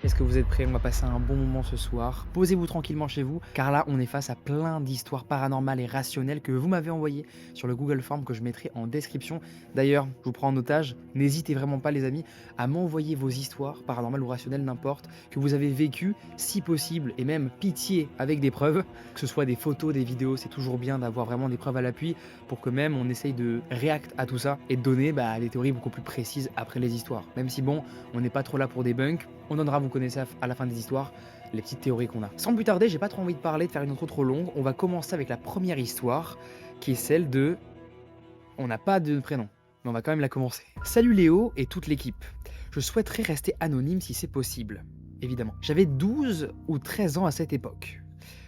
Est-ce que vous êtes prêts? On va passer un bon moment ce soir. Posez-vous tranquillement chez vous, car là, on est face à plein d'histoires paranormales et rationnelles que vous m'avez envoyées sur le Google Form que je mettrai en description. D'ailleurs, je vous prends en otage. N'hésitez vraiment pas, les amis, à m'envoyer vos histoires paranormales ou rationnelles, n'importe, que vous avez vécues, si possible, et même pitié avec des preuves, que ce soit des photos, des vidéos. C'est toujours bien d'avoir vraiment des preuves à l'appui pour que même on essaye de react à tout ça et de donner des théories beaucoup plus précises après les histoires. Même si bon, on n'est pas trop là pour des bunks, on donnera, vous connaissez à la fin des histoires, les petites théories qu'on a. Sans plus tarder, j'ai pas trop envie de parler, de faire une intro trop longue. On va commencer avec la première histoire, qui est celle de... On n'a pas de prénom, mais on va quand même la commencer. Salut Léo et toute l'équipe. Je souhaiterais rester anonyme si c'est possible, évidemment. J'avais 12 ou 13 ans à cette époque.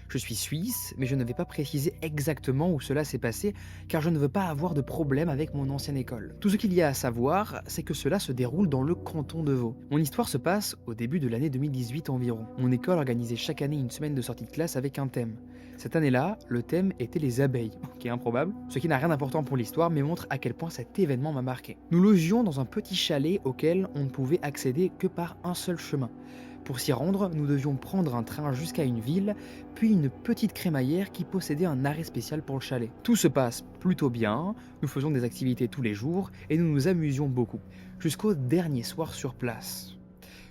Je suis suisse, mais je ne vais pas préciser exactement où cela s'est passé, car je ne veux pas avoir de problème avec mon ancienne école. Tout ce qu'il y a à savoir, c'est que cela se déroule dans le canton de Vaud. Mon histoire se passe au début de l'année 2018 environ. Mon école organisait chaque année une semaine de sortie de classe avec un thème. Cette année-là, le thème était les abeilles, qui est improbable, ce qui n'a rien d'important pour l'histoire, mais montre à quel point cet événement m'a marqué. Nous logions dans un petit chalet auquel on ne pouvait accéder que par un seul chemin. Pour s'y rendre, nous devions prendre un train jusqu'à une ville, puis une petite crémaillère qui possédait un arrêt spécial pour le chalet. Tout se passe plutôt bien, nous faisions des activités tous les jours et nous nous amusions beaucoup, jusqu'au dernier soir sur place.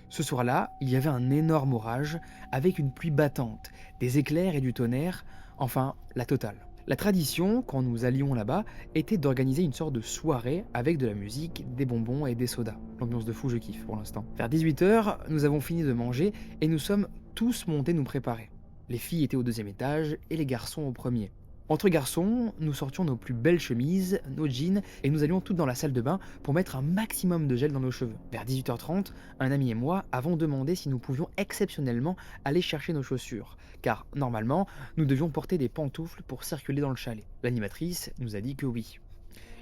Ce soir-là, il y avait un énorme orage, avec une pluie battante, des éclairs et du tonnerre, enfin la totale. La tradition, quand nous allions là-bas, était d'organiser une sorte de soirée avec de la musique, des bonbons et des sodas. L'ambiance de fou, je kiffe pour l'instant. Vers 18 h, nous avons fini de manger et nous sommes tous montés nous préparer. Les filles étaient au deuxième étage et les garçons au premier. Entre garçons, nous sortions nos plus belles chemises, nos jeans, et nous allions toutes dans la salle de bain pour mettre un maximum de gel dans nos cheveux. Vers 18 h 30, un ami et moi avons demandé si nous pouvions exceptionnellement aller chercher nos chaussures, car normalement, nous devions porter des pantoufles pour circuler dans le chalet. L'animatrice nous a dit que oui.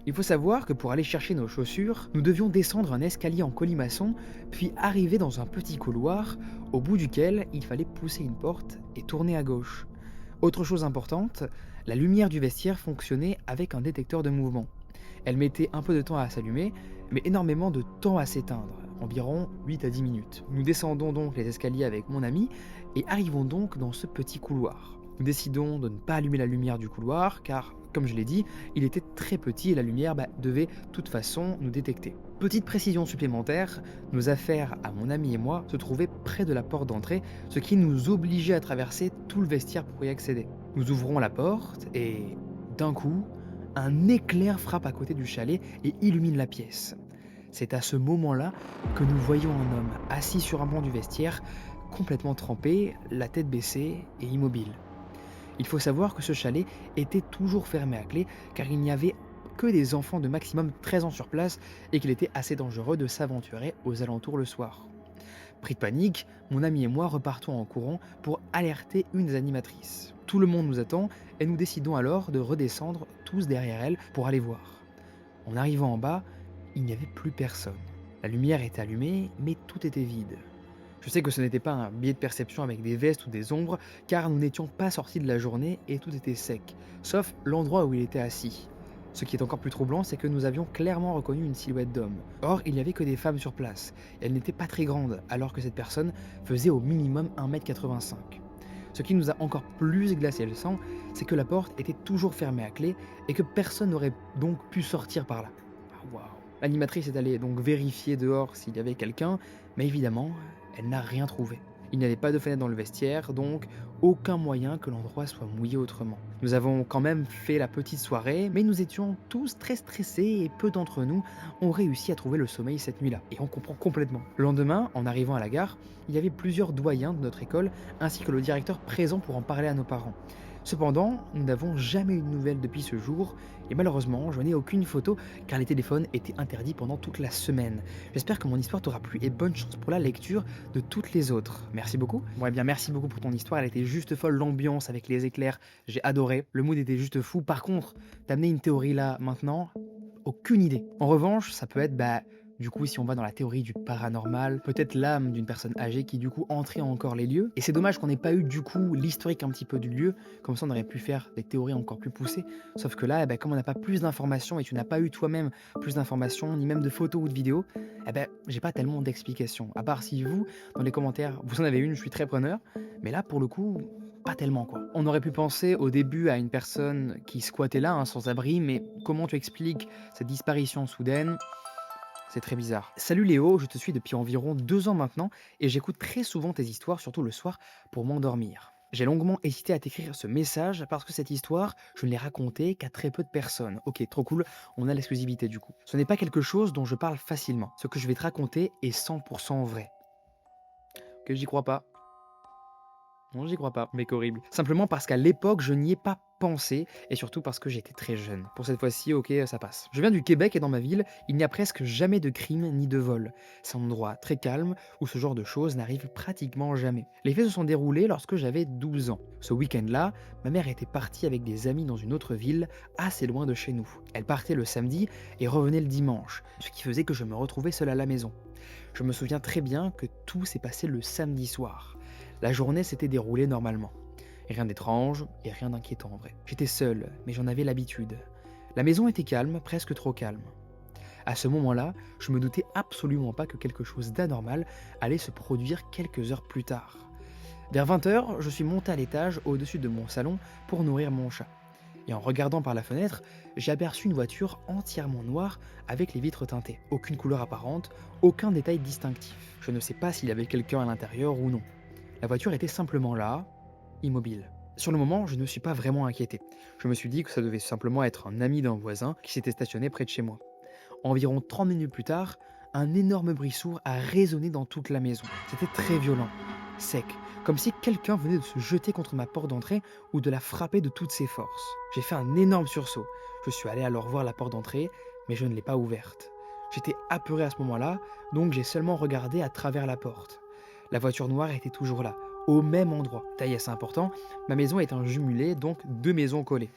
Il faut savoir que pour aller chercher nos chaussures, nous devions descendre un escalier en colimaçon, puis arriver dans un petit couloir, au bout duquel il fallait pousser une porte et tourner à gauche. Autre chose importante, la lumière du vestiaire fonctionnait avec un détecteur de mouvement. Elle mettait un peu de temps à s'allumer, mais énormément de temps à s'éteindre, environ 8 à 10 minutes. Nous descendons donc les escaliers avec mon ami et arrivons donc dans ce petit couloir. Nous décidons de ne pas allumer la lumière du couloir car, comme je l'ai dit, il était très petit et la lumière devait de toute façon nous détecter. Petite précision supplémentaire, nos affaires à mon ami et moi se trouvaient près de la porte d'entrée, ce qui nous obligeait à traverser tout le vestiaire pour y accéder. Nous ouvrons la porte et, d'un coup, un éclair frappe à côté du chalet et illumine la pièce. C'est à ce moment-là que nous voyons un homme assis sur un banc du vestiaire, complètement trempé, la tête baissée et immobile. Il faut savoir que ce chalet était toujours fermé à clé car il n'y avait que des enfants de maximum 13 ans sur place et qu'il était assez dangereux de s'aventurer aux alentours le soir. Pris de panique, mon ami et moi repartons en courant pour alerter une des animatrices. Tout le monde nous attend et nous décidons alors de redescendre tous derrière elle pour aller voir. En arrivant en bas, il n'y avait plus personne. La lumière était allumée, mais tout était vide. Je sais que ce n'était pas un biais de perception avec des vestes ou des ombres, car nous n'étions pas sortis de la journée et tout était sec, sauf l'endroit où il était assis. Ce qui est encore plus troublant, c'est que nous avions clairement reconnu une silhouette d'homme. Or, il n'y avait que des femmes sur place, et elle n'était pas très grande, alors que cette personne faisait au minimum 1,85 m. Ce qui nous a encore plus glacé le sang, c'est que la porte était toujours fermée à clé et que personne n'aurait donc pu sortir par là. Ah, waouh. L'animatrice est allée donc vérifier dehors s'il y avait quelqu'un, mais évidemment, elle n'a rien trouvé. Il n'y avait pas de fenêtre dans le vestiaire, donc aucun moyen que l'endroit soit mouillé autrement. Nous avons quand même fait la petite soirée, mais nous étions tous très stressés et peu d'entre nous ont réussi à trouver le sommeil cette nuit-là. Et on comprend complètement. Le lendemain, en arrivant à la gare, il y avait plusieurs doyens de notre école, ainsi que le directeur présent pour en parler à nos parents. Cependant, nous n'avons jamais eu de nouvelles depuis ce jour, et malheureusement, je n'ai aucune photo car les téléphones étaient interdits pendant toute la semaine. J'espère que mon histoire t'aura plu et bonne chance pour la lecture de toutes les autres. Merci beaucoup. Bon, eh bien, merci beaucoup pour ton histoire, elle était juste folle, l'ambiance avec les éclairs, j'ai adoré, le mood était juste fou. Par contre, t'amener une théorie là, maintenant, aucune idée. En revanche, ça peut être, Du coup, si on va dans la théorie du paranormal, peut-être l'âme d'une personne âgée qui du coup entrait encore les lieux. Et c'est dommage qu'on n'ait pas eu du coup l'historique un petit peu du lieu, comme ça on aurait pu faire des théories encore plus poussées. Sauf que là, eh ben, comme on n'a pas plus d'informations et tu n'as pas eu toi-même plus d'informations, ni même de photos ou de vidéos, eh ben, j'ai pas tellement d'explications. À part si vous, dans les commentaires, vous en avez une, je suis très preneur. Mais là, pour le coup, pas tellement quoi. On aurait pu penser au début à une personne qui squattait là, hein, sans abri, mais comment tu expliques cette disparition soudaine? C'est très bizarre. Salut Léo, je te suis depuis environ 2 ans maintenant et j'écoute très souvent tes histoires, surtout le soir, pour m'endormir. J'ai longuement hésité à t'écrire ce message parce que cette histoire, je ne l'ai racontée qu'à très peu de personnes. Ok, trop cool, on a l'exclusivité du coup. Ce n'est pas quelque chose dont je parle facilement. Ce que je vais te raconter est 100% vrai. Que j'y crois pas. Non, j'y crois pas, mec horrible. Simplement parce qu'à l'époque, je n'y ai pas pensé, et surtout parce que j'étais très jeune. Pour cette fois-ci, ok, ça passe. Je viens du Québec et dans ma ville, il n'y a presque jamais de crime ni de vol. C'est un endroit très calme où ce genre de choses n'arrive pratiquement jamais. Les faits se sont déroulés lorsque j'avais 12 ans. Ce week-end-là, ma mère était partie avec des amis dans une autre ville, assez loin de chez nous. Elle partait le samedi et revenait le dimanche, ce qui faisait que je me retrouvais seul à la maison. Je me souviens très bien que tout s'est passé le samedi soir. La journée s'était déroulée normalement. Rien d'étrange et rien d'inquiétant en vrai. J'étais seul, mais j'en avais l'habitude. La maison était calme, presque trop calme. À ce moment-là, je me doutais absolument pas que quelque chose d'anormal allait se produire quelques heures plus tard. Vers 20 heures, je suis monté à l'étage au-dessus de mon salon pour nourrir mon chat. Et en regardant par la fenêtre, j'ai aperçu une voiture entièrement noire avec les vitres teintées. Aucune couleur apparente, aucun détail distinctif. Je ne sais pas s'il y avait quelqu'un à l'intérieur ou non. La voiture était simplement là, immobile. Sur le moment, je ne me suis pas vraiment inquiété. Je me suis dit que ça devait simplement être un ami d'un voisin qui s'était stationné près de chez moi. Environ 30 minutes plus tard, un énorme bruit sourd a résonné dans toute la maison. C'était très violent, sec, comme si quelqu'un venait de se jeter contre ma porte d'entrée ou de la frapper de toutes ses forces. J'ai fait un énorme sursaut. Je suis allé alors voir la porte d'entrée, mais je ne l'ai pas ouverte. J'étais apeuré à ce moment-là, donc j'ai seulement regardé à travers la porte. La voiture noire était toujours là, au même endroit. Taille assez important, ma maison est un jumelé, donc 2 maisons collées.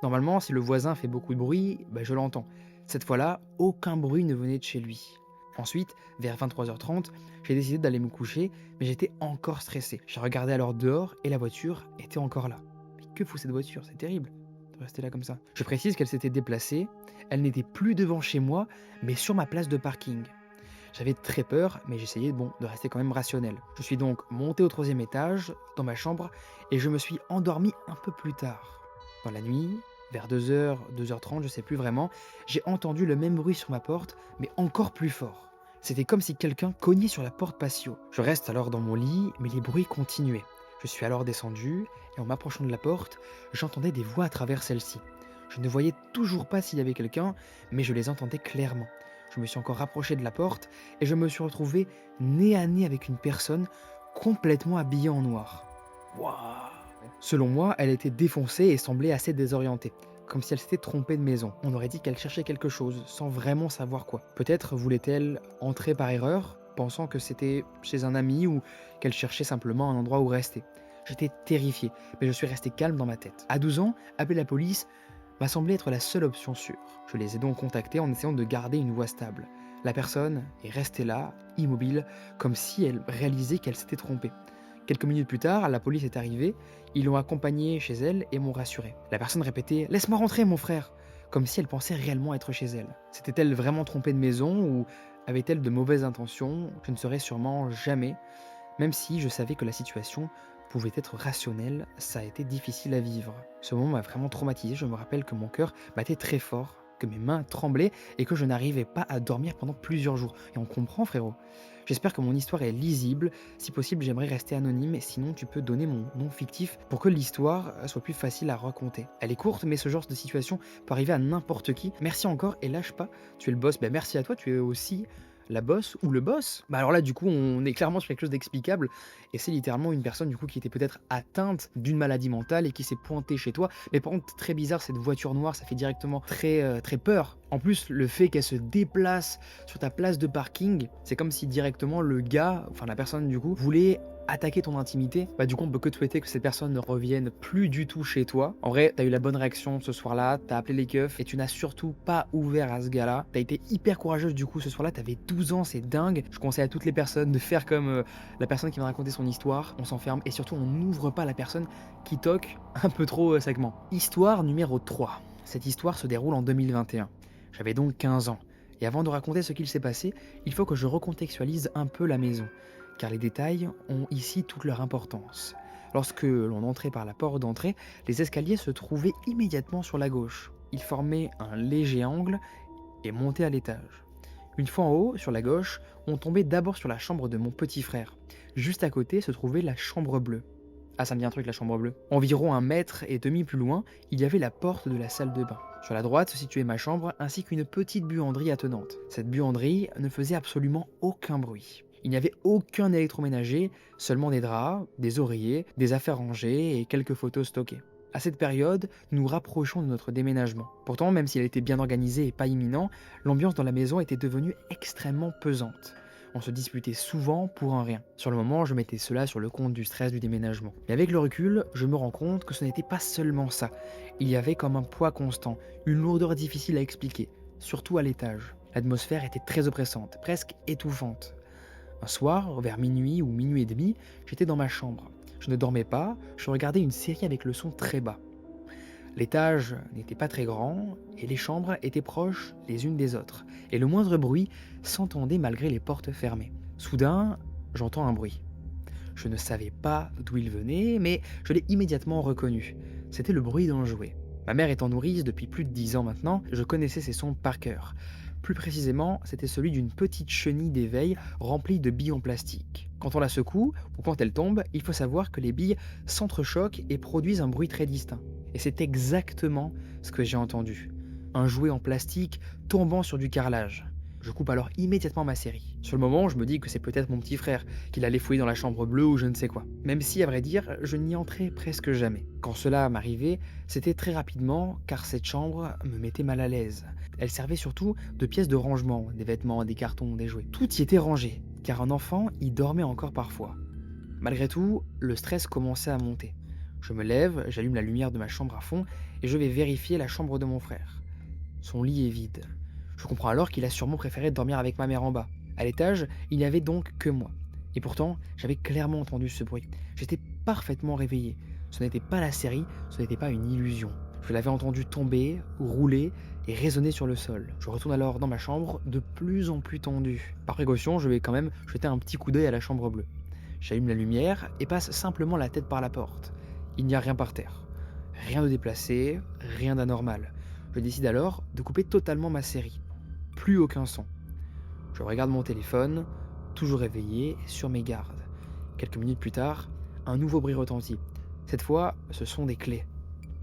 Normalement, si le voisin fait beaucoup de bruit, je l'entends. Cette fois-là, aucun bruit ne venait de chez lui. Ensuite, vers 23h30, j'ai décidé d'aller me coucher, mais j'étais encore stressé. J'ai regardé alors dehors et la voiture était encore là. Mais que fout cette voiture? C'est terrible de rester là comme ça. Je précise qu'elle s'était déplacée, elle n'était plus devant chez moi, mais sur ma place de parking. J'avais très peur, mais j'essayais de rester quand même rationnel. Je suis donc monté au 3e étage, dans ma chambre, et je me suis endormi un peu plus tard. Dans la nuit, vers 2h, 2h30, je sais plus vraiment, j'ai entendu le même bruit sur ma porte, mais encore plus fort. C'était comme si quelqu'un cognait sur la porte patio. Je reste alors dans mon lit, mais les bruits continuaient. Je suis alors descendu, et en m'approchant de la porte, j'entendais des voix à travers celle-ci. Je ne voyais toujours pas s'il y avait quelqu'un, mais je les entendais clairement. Je me suis encore rapproché de la porte et je me suis retrouvé nez à nez avec une personne complètement habillée en noir. Waouh! Selon moi, elle était défoncée et semblait assez désorientée, comme si elle s'était trompée de maison. On aurait dit qu'elle cherchait quelque chose, sans vraiment savoir quoi. Peut-être voulait-elle entrer par erreur, pensant que c'était chez un ami ou qu'elle cherchait simplement un endroit où rester. J'étais terrifié, mais je suis resté calme dans ma tête. À 12 ans, appeler la police m'a semblé être la seule option sûre. Je les ai donc contactés en essayant de garder une voix stable. La personne est restée là, immobile, comme si elle réalisait qu'elle s'était trompée. Quelques minutes plus tard, la police est arrivée, ils l'ont accompagnée chez elle et m'ont rassuré. La personne répétait « Laisse-moi rentrer, mon frère !» comme si elle pensait réellement être chez elle. S'était-elle vraiment trompée de maison ou avait-elle de mauvaises intentions? Je ne saurais sûrement jamais, même si je savais que la situation pouvait être rationnelle, ça a été difficile à vivre. Ce moment m'a vraiment traumatisé, je me rappelle que mon cœur battait très fort, que mes mains tremblaient et que je n'arrivais pas à dormir pendant plusieurs jours. Et on comprend, frérot. J'espère que mon histoire est lisible. Si possible, j'aimerais rester anonyme, sinon tu peux donner mon nom fictif pour que l'histoire soit plus facile à raconter. Elle est courte, mais ce genre de situation peut arriver à n'importe qui. Merci encore et lâche pas, tu es le boss. Merci à toi, tu es aussi la boss ou le boss. Alors là, du coup, on est clairement sur quelque chose d'explicable et c'est littéralement une personne du coup qui était peut-être atteinte d'une maladie mentale et qui s'est pointée chez toi. Mais par contre, très bizarre, cette voiture noire, ça fait directement très peur. En plus, le fait qu'elle se déplace sur ta place de parking, c'est comme si directement le gars, enfin la personne du coup, voulait attaquer ton intimité. Bah du coup, on peut que te souhaiter que cette personne ne revienne plus du tout chez toi. En vrai, t'as eu la bonne réaction ce soir-là, t'as appelé les keufs et tu n'as surtout pas ouvert à ce gars-là. T'as été hyper courageuse du coup ce soir-là, t'avais 12 ans, c'est dingue. Je conseille à toutes les personnes de faire comme la personne qui vient raconter son histoire. On s'enferme et surtout on n'ouvre pas la personne qui toque un peu trop sèchement. Histoire numéro 3. Cette histoire se déroule en 2021. J'avais donc 15 ans. Et avant de raconter ce qu'il s'est passé, il faut que je recontextualise un peu la maison, car les détails ont ici toute leur importance. Lorsque l'on entrait par la porte d'entrée, les escaliers se trouvaient immédiatement sur la gauche. Ils formaient un léger angle et montaient à l'étage. Une fois en haut, sur la gauche, on tombait d'abord sur la chambre de mon petit frère. Juste à côté se trouvait la chambre bleue. Ah, ça me dit un truc, la chambre bleue. Environ 1,5 m plus loin, il y avait la porte de la salle de bain. Sur la droite se situait ma chambre ainsi qu'une petite buanderie attenante. Cette buanderie ne faisait absolument aucun bruit. Il n'y avait aucun électroménager, seulement des draps, des oreillers, des affaires rangées et quelques photos stockées. À cette période, nous nous rapprochons de notre déménagement. Pourtant, même s'il était bien organisé et pas imminent, l'ambiance dans la maison était devenue extrêmement pesante. On se disputait souvent pour un rien. Sur le moment, je mettais cela sur le compte du stress du déménagement. Mais avec le recul, je me rends compte que ce n'était pas seulement ça. Il y avait comme un poids constant, une lourdeur difficile à expliquer, surtout à l'étage. L'atmosphère était très oppressante, presque étouffante. Un soir, vers minuit ou minuit et demi, j'étais dans ma chambre. Je ne dormais pas, je regardais une série avec le son très bas. L'étage n'était pas très grand et les chambres étaient proches les unes des autres, et le moindre bruit s'entendait malgré les portes fermées. Soudain, j'entends un bruit. Je ne savais pas d'où il venait, mais je l'ai immédiatement reconnu. C'était le bruit d'un jouet. Ma mère étant nourrice depuis plus de 10 ans maintenant, je connaissais ses sons par cœur. Plus précisément, c'était celui d'une petite chenille d'éveil remplie de billes en plastique. Quand on la secoue, ou quand elle tombe, il faut savoir que les billes s'entrechoquent et produisent un bruit très distinct. Et c'est exactement ce que j'ai entendu. Un jouet en plastique tombant sur du carrelage. Je coupe alors immédiatement ma série. Sur le moment, je me dis que c'est peut-être mon petit frère, qu'il allait fouiller dans la chambre bleue ou je ne sais quoi. Même si, à vrai dire, je n'y entrais presque jamais. Quand cela m'arrivait, c'était très rapidement, car cette chambre me mettait mal à l'aise. Elle servait surtout de pièce de rangement, des vêtements, des cartons, des jouets. Tout y était rangé, car un enfant y dormait encore parfois. Malgré tout, le stress commençait à monter. Je me lève, j'allume la lumière de ma chambre à fond et je vais vérifier la chambre de mon frère. Son lit est vide. Je comprends alors qu'il a sûrement préféré dormir avec ma mère en bas. À l'étage, il n'y avait donc que moi. Et pourtant, j'avais clairement entendu ce bruit. J'étais parfaitement réveillé. Ce n'était pas la série, ce n'était pas une illusion. Je l'avais entendu tomber, rouler et résonner sur le sol. Je retourne alors dans ma chambre, de plus en plus tendu. Par précaution, je vais quand même jeter un petit coup d'œil à la chambre bleue. J'allume la lumière et passe simplement la tête par la porte. Il n'y a rien par terre. Rien de déplacé, rien d'anormal. Je décide alors de couper totalement ma série. Plus aucun son. Je regarde mon téléphone, toujours réveillé et sur mes gardes. Quelques minutes plus tard, un nouveau bruit retentit. Cette fois, ce sont des clés.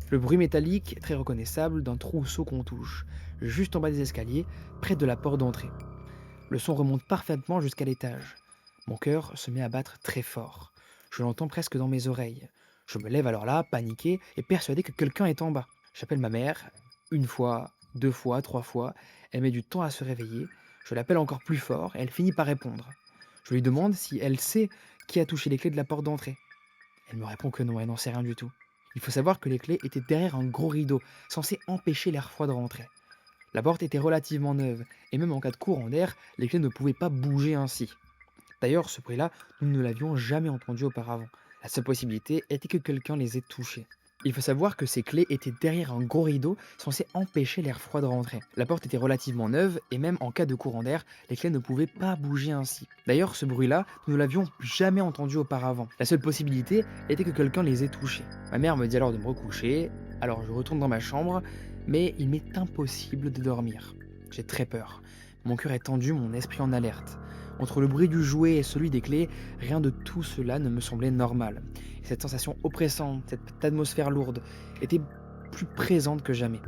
Le bruit métallique très reconnaissable d'un trousseau qu'on touche, juste en bas des escaliers, près de la porte d'entrée. Le son remonte parfaitement jusqu'à l'étage. Mon cœur se met à battre très fort. Je l'entends presque dans mes oreilles. Je me lève alors là, paniqué et persuadé que quelqu'un est en bas. J'appelle ma mère, une fois, 2 fois, 3 fois. Elle met du temps à se réveiller. Je l'appelle encore plus fort et elle finit par répondre. Je lui demande si elle sait qui a touché les clés de la porte d'entrée. Elle me répond que non, elle n'en sait rien du tout. Il faut savoir que les clés étaient derrière un gros rideau, censé empêcher l'air froid de rentrer. La porte était relativement neuve, et même en cas de courant d'air, les clés ne pouvaient pas bouger ainsi. D'ailleurs, ce bruit-là, nous ne l'avions jamais entendu auparavant. La seule possibilité était que quelqu'un les ait touchés. Il faut savoir que ces clés étaient derrière un gros rideau censé empêcher l'air froid de rentrer. La porte était relativement neuve et même en cas de courant d'air, les clés ne pouvaient pas bouger ainsi. D'ailleurs, ce bruit-là, nous ne l'avions jamais entendu auparavant. La seule possibilité était que quelqu'un les ait touchés. Ma mère me dit alors de me recoucher, alors je retourne dans ma chambre, mais il m'est impossible de dormir. J'ai très peur. Mon cœur est tendu, mon esprit en alerte. Entre le bruit du jouet et celui des clés, rien de tout cela ne me semblait normal. Et cette sensation oppressante, cette atmosphère lourde, était plus présente que jamais.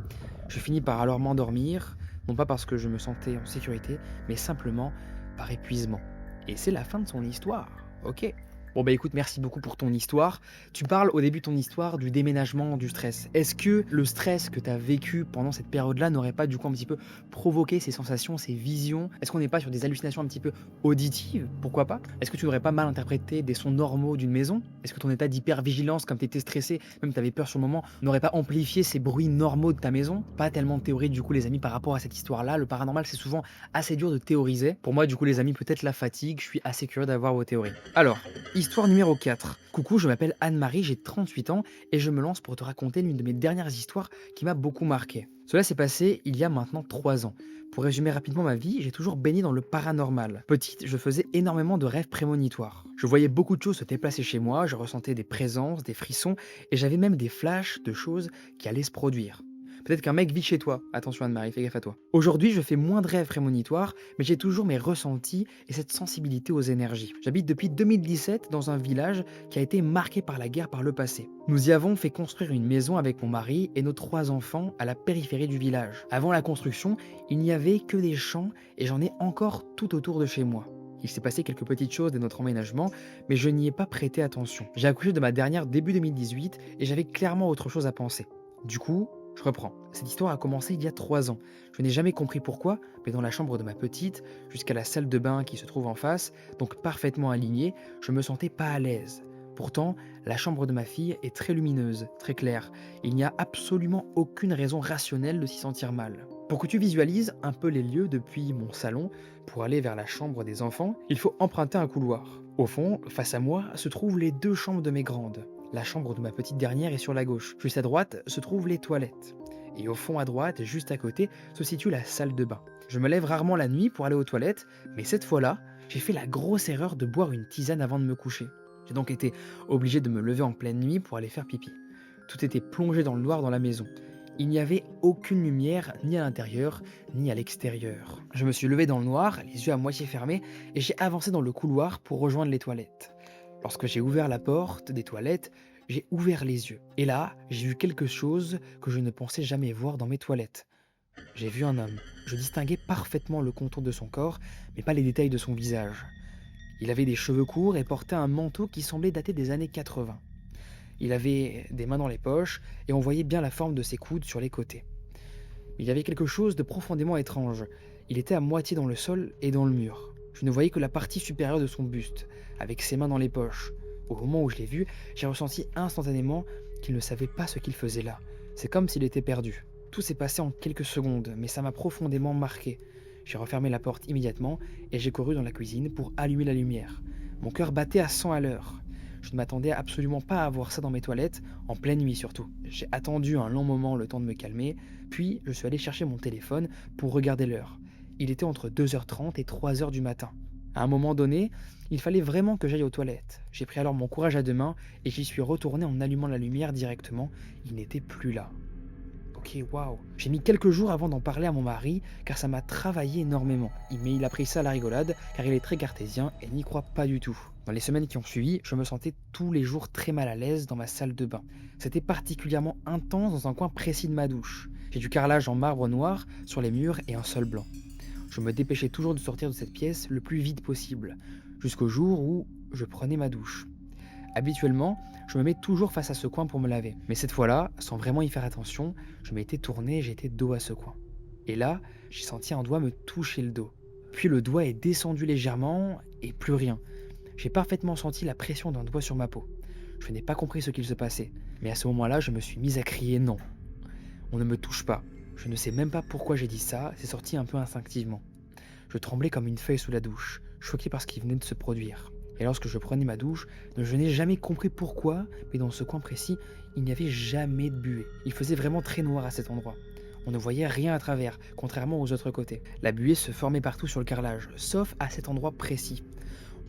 Je finis par alors m'endormir, non pas parce que je me sentais en sécurité, mais simplement par épuisement. Et c'est la fin de son histoire, ok. Bon bah écoute, merci beaucoup pour ton histoire. Tu parles au début de ton histoire du déménagement, du stress. Est-ce que le stress que tu as vécu pendant cette période-là n'aurait pas du coup un petit peu provoqué ces sensations, ces visions? Est-ce qu'on n'est pas sur des hallucinations un petit peu auditives? Pourquoi pas? Est-ce que tu n'aurais pas mal interprété des sons normaux d'une maison? Est-ce que ton état d'hypervigilance, comme tu étais stressé, même tu avais peur sur le moment, n'aurait pas amplifié ces bruits normaux de ta maison? Pas tellement de théorie du coup les amis par rapport à cette histoire-là. Le paranormal c'est souvent assez dur de théoriser. Pour moi du coup les amis peut-être la fatigue, je suis assez curieux d'avoir vos théories. Alors, histoire numéro 4. Coucou, je m'appelle Anne-Marie, j'ai 38 ans et je me lance pour te raconter l'une de mes dernières histoires qui m'a beaucoup marqué. Cela s'est passé il y a maintenant 3 ans. Pour résumer rapidement ma vie, j'ai toujours baigné dans le paranormal. Petite, je faisais énormément de rêves prémonitoires. Je voyais beaucoup de choses se déplacer chez moi, je ressentais des présences, des frissons et j'avais même des flashs de choses qui allaient se produire. Peut-être qu'un mec vit chez toi. Attention Anne-Marie, fais gaffe à toi. Aujourd'hui, je fais moins de rêves prémonitoires, mais j'ai toujours mes ressentis et cette sensibilité aux énergies. J'habite depuis 2017 dans un village qui a été marqué par la guerre par le passé. Nous y avons fait construire une maison avec mon mari et nos 3 enfants à la périphérie du village. Avant la construction, il n'y avait que des champs et j'en ai encore tout autour de chez moi. Il s'est passé quelques petites choses dès notre emménagement, mais je n'y ai pas prêté attention. J'ai accouché de ma dernière début 2018 et j'avais clairement autre chose à penser. Du coup, je reprends. Cette histoire a commencé il y a 3 ans. Je n'ai jamais compris pourquoi, mais dans la chambre de ma petite, jusqu'à la salle de bain qui se trouve en face, donc parfaitement alignée, je me sentais pas à l'aise. Pourtant, la chambre de ma fille est très lumineuse, très claire. Il n'y a absolument aucune raison rationnelle de s'y sentir mal. Pour que tu visualises un peu les lieux depuis mon salon, pour aller vers la chambre des enfants, il faut emprunter un couloir. Au fond, face à moi, se trouvent les 2 chambres de mes grandes. La chambre de ma petite dernière est sur la gauche. Juste à droite se trouvent les toilettes. Et au fond à droite, juste à côté, se situe la salle de bain. Je me lève rarement la nuit pour aller aux toilettes, mais cette fois-là, j'ai fait la grosse erreur de boire une tisane avant de me coucher. J'ai donc été obligé de me lever en pleine nuit pour aller faire pipi. Tout était plongé dans le noir dans la maison. Il n'y avait aucune lumière, ni à l'intérieur, ni à l'extérieur. Je me suis levé dans le noir, les yeux à moitié fermés, et j'ai avancé dans le couloir pour rejoindre les toilettes. Lorsque j'ai ouvert la porte des toilettes, j'ai ouvert les yeux. Et là, j'ai vu quelque chose que je ne pensais jamais voir dans mes toilettes. J'ai vu un homme. Je distinguais parfaitement le contour de son corps, mais pas les détails de son visage. Il avait des cheveux courts et portait un manteau qui semblait dater des années 80. Il avait des mains dans les poches et on voyait bien la forme de ses coudes sur les côtés. Il y avait quelque chose de profondément étrange. Il était à moitié dans le sol et dans le mur. Je ne voyais que la partie supérieure de son buste, avec ses mains dans les poches. Au moment où je l'ai vu, j'ai ressenti instantanément qu'il ne savait pas ce qu'il faisait là. C'est comme s'il était perdu. Tout s'est passé en quelques secondes, mais ça m'a profondément marqué. J'ai refermé la porte immédiatement et j'ai couru dans la cuisine pour allumer la lumière. Mon cœur battait à 100 à l'heure. Je ne m'attendais absolument pas à voir ça dans mes toilettes, en pleine nuit surtout. J'ai attendu un long moment le temps de me calmer, puis je suis allé chercher mon téléphone pour regarder l'heure. Il était entre 2h30 et 3h du matin. À un moment donné, il fallait vraiment que j'aille aux toilettes. J'ai pris alors mon courage à 2 mains et j'y suis retourné en allumant la lumière directement. Il n'était plus là. Ok, waouh. J'ai mis quelques jours avant d'en parler à mon mari car ça m'a travaillé énormément. Mais il a pris ça à la rigolade car il est très cartésien et n'y croit pas du tout. Dans les semaines qui ont suivi, je me sentais tous les jours très mal à l'aise dans ma salle de bain. C'était particulièrement intense dans un coin précis de ma douche. J'ai du carrelage en marbre noir sur les murs et un sol blanc. Je me dépêchais toujours de sortir de cette pièce le plus vite possible, jusqu'au jour où je prenais ma douche. Habituellement, je me mets toujours face à ce coin pour me laver. Mais cette fois-là, sans vraiment y faire attention, je m'étais tourné et j'étais dos à ce coin. Et là, j'ai senti un doigt me toucher le dos. Puis le doigt est descendu légèrement et plus rien. J'ai parfaitement senti la pression d'un doigt sur ma peau. Je n'ai pas compris ce qu'il se passait. Mais à ce moment-là, je me suis mise à crier non. On ne me touche pas. Je ne sais même pas pourquoi j'ai dit ça, c'est sorti un peu instinctivement. Je tremblais comme une feuille sous la douche, choqué par ce qui venait de se produire. Et lorsque je prenais ma douche, je n'ai jamais compris pourquoi, mais dans ce coin précis, il n'y avait jamais de buée. Il faisait vraiment très noir à cet endroit. On ne voyait rien à travers, contrairement aux autres côtés. La buée se formait partout sur le carrelage, sauf à cet endroit précis.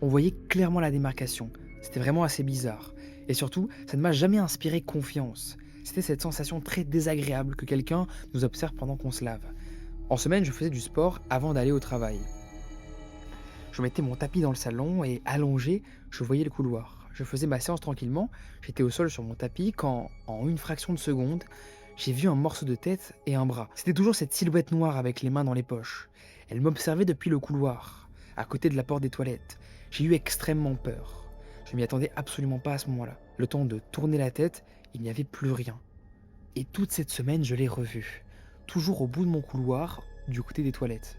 On voyait clairement la démarcation. C'était vraiment assez bizarre. Et surtout, ça ne m'a jamais inspiré confiance. C'était cette sensation très désagréable que quelqu'un nous observe pendant qu'on se lave. En semaine, je faisais du sport avant d'aller au travail. Je mettais mon tapis dans le salon et allongé, je voyais le couloir. Je faisais ma séance tranquillement, j'étais au sol sur mon tapis quand, en une fraction de seconde, j'ai vu un morceau de tête et un bras. C'était toujours cette silhouette noire avec les mains dans les poches. Elle m'observait depuis le couloir, à côté de la porte des toilettes. J'ai eu extrêmement peur. Je Je m'y attendais absolument pas à ce moment-là. Le temps de tourner la tête, il n'y avait plus rien. Et toute cette semaine, je l'ai revu. Toujours au bout de mon couloir, du côté des toilettes.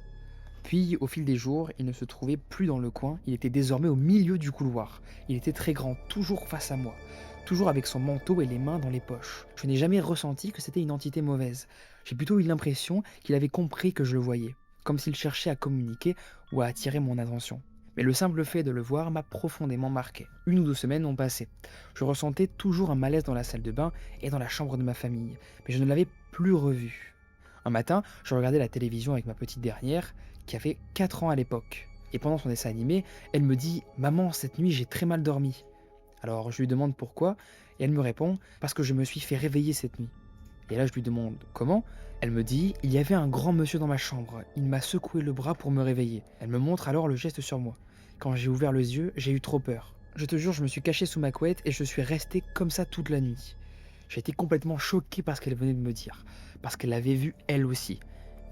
Puis, au fil des jours, il ne se trouvait plus dans le coin, il était désormais au milieu du couloir. Il était très grand, toujours face à moi, toujours avec son manteau et les mains dans les poches. Je n'ai jamais ressenti que c'était une entité mauvaise. J'ai plutôt eu l'impression qu'il avait compris que je le voyais, comme s'il cherchait à communiquer ou à attirer mon attention. Mais le simple fait de le voir m'a profondément marqué. 1 ou 2 semaines ont passé. Je ressentais toujours un malaise dans la salle de bain et dans la chambre de ma famille, mais je ne l'avais plus revu. Un matin, je regardais la télévision avec ma petite dernière, qui avait 4 ans à l'époque. Et pendant son dessin animé, elle me dit « Maman, cette nuit j'ai très mal dormi ». Alors je lui demande pourquoi, et elle me répond « Parce que je me suis fait réveiller cette nuit ». Et là je lui demande « Comment ?» Elle me dit « Il y avait un grand monsieur dans ma chambre, il m'a secoué le bras pour me réveiller ». Elle me montre alors le geste sur moi. Quand j'ai ouvert les yeux, j'ai eu trop peur. Je te jure, je me suis caché sous ma couette et je suis resté comme ça toute la nuit. J'ai été complètement choqué par ce qu'elle venait de me dire, parce qu'elle l'avait vu elle aussi.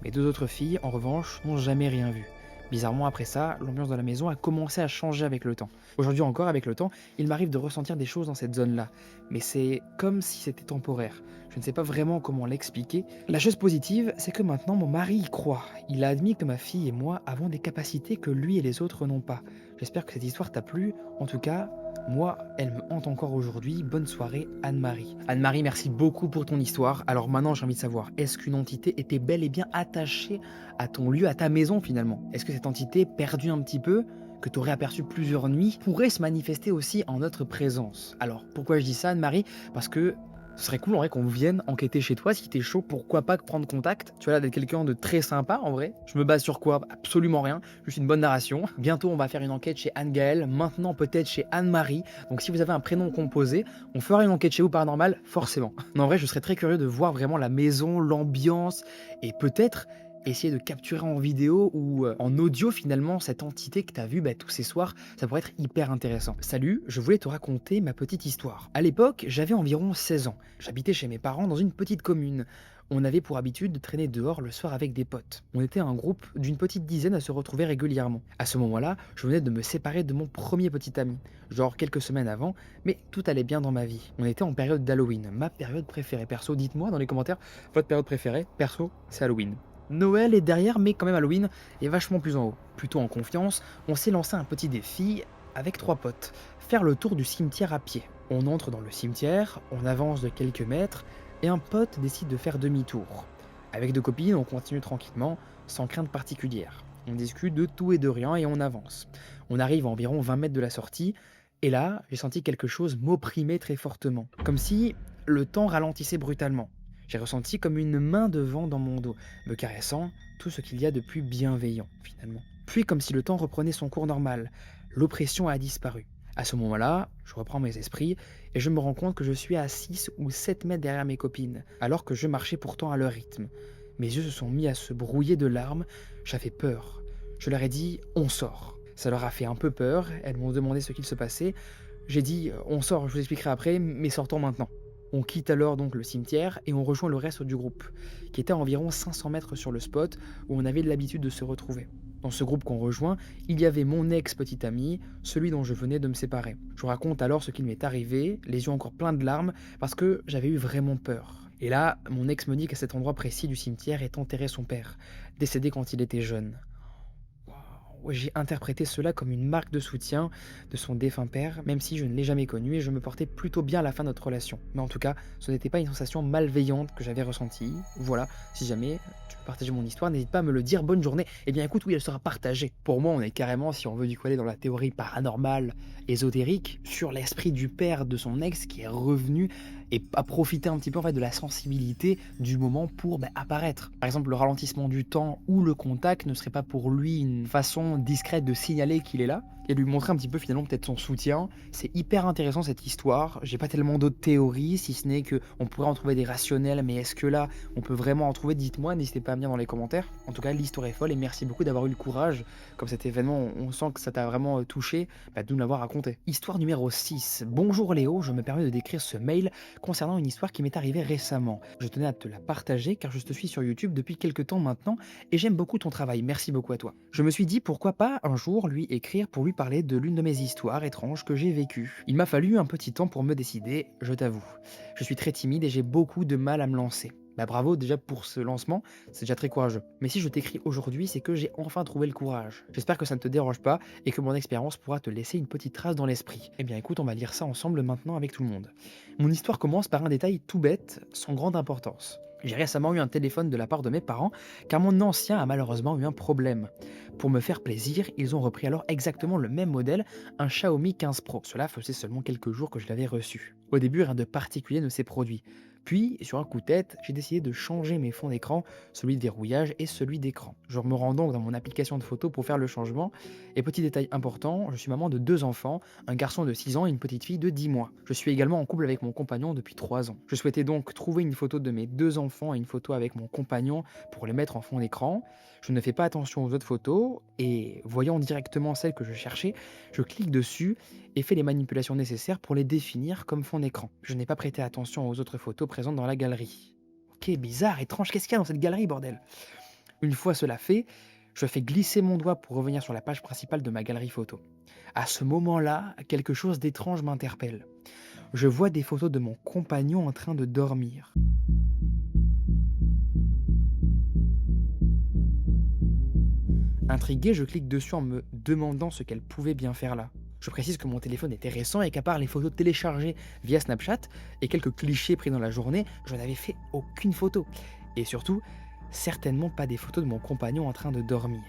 Mes 2 autres filles, en revanche, n'ont jamais rien vu. Bizarrement, après ça, l'ambiance de la maison a commencé à changer avec le temps. Aujourd'hui encore, avec le temps, il m'arrive de ressentir des choses dans cette zone-là. Mais c'est comme si c'était temporaire. Je ne sais pas vraiment comment l'expliquer. La chose positive, c'est que maintenant, mon mari y croit. Il a admis que ma fille et moi avons des capacités que lui et les autres n'ont pas. J'espère que cette histoire t'a plu. En tout cas, moi, elle me hante encore aujourd'hui. Bonne soirée, Anne-Marie. Anne-Marie, merci beaucoup pour ton histoire. Alors maintenant, j'ai envie de savoir, est-ce qu'une entité était bel et bien attachée à ton lieu, à ta maison finalement? Est-ce que cette entité, perdue un petit peu, que tu aurais aperçue plusieurs nuits, pourrait se manifester aussi en notre présence? Alors, pourquoi je dis ça, Anne-Marie? Parce que ce serait cool en vrai qu'on vienne enquêter chez toi, si t'es chaud, pourquoi pas prendre contact. Tu as l'air d'être quelqu'un de très sympa en vrai. Je me base sur quoi? Absolument rien, juste une bonne narration. Bientôt on va faire une enquête chez Anne-Gaëlle, maintenant peut-être chez Anne-Marie. Donc si vous avez un prénom composé, on fera une enquête chez vous paranormal, forcément. Non, en vrai, je serais très curieux de voir vraiment la maison, l'ambiance, et peut-être essayer de capturer en vidéo ou en audio finalement cette entité que tu as vue tous ces soirs, ça pourrait être hyper intéressant. Salut, je voulais te raconter ma petite histoire. À l'époque, j'avais environ 16 ans. J'habitais chez mes parents dans une petite commune. On avait pour habitude de traîner dehors le soir avec des potes. On était un groupe d'une petite dizaine à se retrouver régulièrement. À ce moment-là, je venais de me séparer de mon premier petit ami, genre quelques semaines avant, mais tout allait bien dans ma vie. On était en période d'Halloween, ma période préférée. Perso, dites-moi dans les commentaires votre période préférée. Perso, c'est Halloween. Noël est derrière, mais quand même Halloween est vachement plus en haut. Plutôt en confiance, on s'est lancé un petit défi avec 3 potes. Faire le tour du cimetière à pied. On entre dans le cimetière, on avance de quelques mètres, et un pote décide de faire demi-tour. Avec 2 copines, on continue tranquillement, sans crainte particulière. On discute de tout et de rien et on avance. On arrive à environ 20 mètres de la sortie, et là, j'ai senti quelque chose m'opprimer très fortement. Comme si le temps ralentissait brutalement. J'ai ressenti comme une main de vent dans mon dos, me caressant, tout ce qu'il y a de plus bienveillant, finalement. Puis comme si le temps reprenait son cours normal, l'oppression a disparu. À ce moment-là, je reprends mes esprits et je me rends compte que je suis à 6 ou 7 mètres derrière mes copines, alors que je marchais pourtant à leur rythme. Mes yeux se sont mis à se brouiller de larmes, j'avais peur. Je leur ai dit « on sort ». Ça leur a fait un peu peur, elles m'ont demandé ce qu'il se passait. J'ai dit « on sort, je vous expliquerai après, mais sortons maintenant ». On quitte alors donc le cimetière et on rejoint le reste du groupe, qui était à environ 500 mètres sur le spot où on avait l'habitude de se retrouver. Dans ce groupe qu'on rejoint, il y avait mon ex-petit ami, celui dont je venais de me séparer. Je vous raconte alors ce qu'il m'est arrivé, les yeux encore pleins de larmes, parce que j'avais eu vraiment peur. Et là, mon ex me dit qu'à cet endroit précis du cimetière est enterré son père, décédé quand il était jeune. J'ai interprété cela comme une marque de soutien de son défunt père, même si je ne l'ai jamais connu et je me portais plutôt bien à la fin de notre relation. Mais en tout cas, ce n'était pas une sensation malveillante que j'avais ressentie. Voilà, si jamais tu veux partager mon histoire, n'hésite pas à me le dire. Bonne journée. Eh bien écoute, oui, elle sera partagée. Pour moi, on est carrément, si on veut du coup aller dans la théorie paranormale, ésotérique, sur l'esprit du père de son ex qui est revenu et a profité un petit peu en fait de la sensibilité du moment pour apparaître. Par exemple, le ralentissement du temps ou le contact ne serait pas pour lui une façon discrète de signaler qu'il est là et de lui montrer un petit peu finalement peut-être son soutien. C'est hyper intéressant cette histoire. J'ai pas tellement d'autres théories, si ce n'est que on pourrait en trouver des rationnels, mais est-ce que là on peut vraiment en trouver? Dites-moi, n'hésitez pas à me dire dans les commentaires. En tout cas, l'histoire est folle et merci beaucoup d'avoir eu le courage, comme cet événement, on sent que ça t'a vraiment touché, de nous l'avoir raconté. Histoire numéro 6. Bonjour Léo, je me permets de décrire ce mail concernant une histoire qui m'est arrivée récemment. Je tenais à te la partager car je te suis sur YouTube depuis quelques temps maintenant et j'aime beaucoup ton travail. Merci beaucoup à toi. Je me suis dit pourquoi pas un jour lui écrire pour lui voulu parler de l'une de mes histoires étranges que j'ai vécues. Il m'a fallu un petit temps pour me décider, je t'avoue. Je suis très timide et j'ai beaucoup de mal à me lancer. Bah bravo déjà pour ce lancement, c'est déjà très courageux. Mais si je t'écris aujourd'hui, c'est que j'ai enfin trouvé le courage. J'espère que ça ne te dérange pas et que mon expérience pourra te laisser une petite trace dans l'esprit. Eh bien écoute, on va lire ça ensemble maintenant avec tout le monde. Mon histoire commence par un détail tout bête, sans grande importance. J'ai récemment eu un téléphone de la part de mes parents, car mon ancien a malheureusement eu un problème. Pour me faire plaisir, ils ont repris alors exactement le même modèle, un Xiaomi 15 Pro. Cela faisait seulement quelques jours que je l'avais reçu. Au début, rien de particulier ne s'est produit. Puis, sur un coup de tête, j'ai décidé de changer mes fonds d'écran, celui de verrouillage et celui d'écran. Je me rends donc dans mon application de photos pour faire le changement. Et petit détail important, je suis maman de 2 enfants, un garçon de 6 ans et une petite fille de 10 mois. Je suis également en couple avec mon compagnon depuis 3 ans. Je souhaitais donc trouver une photo de mes 2 enfants et une photo avec mon compagnon pour les mettre en fond d'écran. Je ne fais pas attention aux autres photos et voyant directement celle que je cherchais, je clique dessus et fais les manipulations nécessaires pour les définir comme fond d'écran. Je n'ai pas prêté attention aux autres photos présentes dans la galerie. Ok, bizarre, étrange, qu'est-ce qu'il y a dans cette galerie, bordel? Une fois cela fait, je fais glisser mon doigt pour revenir sur la page principale de ma galerie photo. À ce moment-là, quelque chose d'étrange m'interpelle. Je vois des photos de mon compagnon en train de dormir. Intrigué, je clique dessus en me demandant ce qu'elle pouvait bien faire là. Je précise que mon téléphone était récent et qu'à part les photos téléchargées via Snapchat et quelques clichés pris dans la journée, je n'avais fait aucune photo. Et surtout, certainement pas des photos de mon compagnon en train de dormir.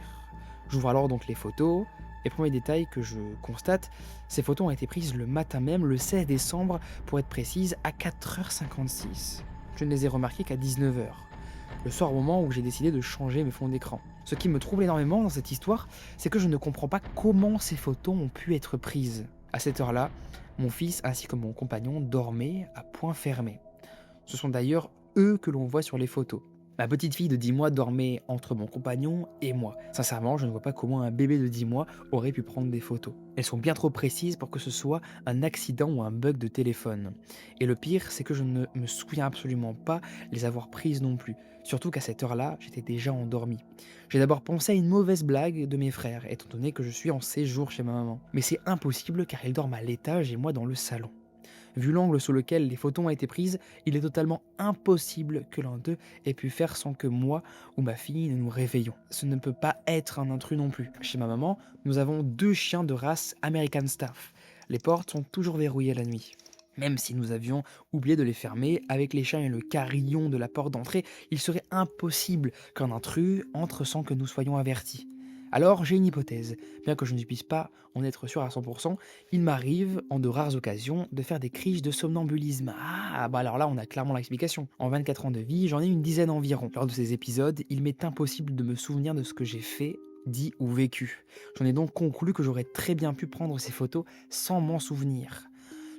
J'ouvre alors donc les photos, et premier détail que je constate, ces photos ont été prises le matin même, le 16 décembre, pour être précise, à 4h56. Je ne les ai remarquées qu'à 19h. Le soir au moment où j'ai décidé de changer mes fonds d'écran. Ce qui me trouble énormément dans cette histoire, c'est que je ne comprends pas comment ces photos ont pu être prises. À cette heure-là, mon fils ainsi que mon compagnon dormaient à point fermé. Ce sont d'ailleurs eux que l'on voit sur les photos. Ma petite fille de 10 mois dormait entre mon compagnon et moi. Sincèrement, je ne vois pas comment un bébé de 10 mois aurait pu prendre des photos. Elles sont bien trop précises pour que ce soit un accident ou un bug de téléphone. Et le pire, c'est que je ne me souviens absolument pas les avoir prises non plus. Surtout qu'à cette heure-là, j'étais déjà endormi. J'ai d'abord pensé à une mauvaise blague de mes frères, étant donné que je suis en séjour chez ma maman. Mais c'est impossible car ils dorment à l'étage et moi dans le salon. Vu l'angle sous lequel les photos ont été prises, il est totalement impossible que l'un d'eux ait pu faire sans que moi ou ma fille ne nous réveillions. Ce ne peut pas être un intrus non plus. Chez ma maman, nous avons 2 chiens de race American Staff. Les portes sont toujours verrouillées la nuit. Même si nous avions oublié de les fermer, avec les chiens et le carillon de la porte d'entrée, il serait impossible qu'un intrus entre sans que nous soyons avertis. Alors j'ai une hypothèse, bien que je ne puisse pas en être sûr à 100%, il m'arrive, en de rares occasions, de faire des crises de somnambulisme. Ah, bah alors là on a clairement l'explication. En 24 ans de vie, j'en ai une dizaine environ. Lors de ces épisodes, il m'est impossible de me souvenir de ce que j'ai fait, dit ou vécu. J'en ai donc conclu que j'aurais très bien pu prendre ces photos sans m'en souvenir.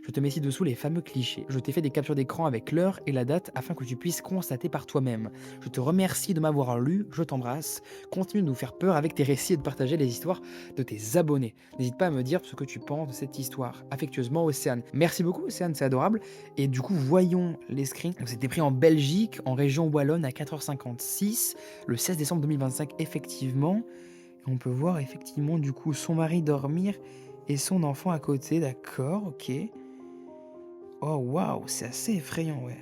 Je te mets ci-dessous les fameux clichés. Je t'ai fait des captures d'écran avec l'heure et la date afin que tu puisses constater par toi-même. Je te remercie de m'avoir lu, je t'embrasse. Continue de nous faire peur avec tes récits et de partager les histoires de tes abonnés. N'hésite pas à me dire ce que tu penses de cette histoire. Affectueusement, Océane. Merci beaucoup, Océane, c'est adorable. Et du coup, voyons les screens. C'était pris en Belgique, en région Wallonne, à 4h56, le 16 décembre 2025, effectivement. Et on peut voir effectivement, du coup, son mari dormir et son enfant à côté, d'accord, ok. Oh waouh, c'est assez effrayant, ouais.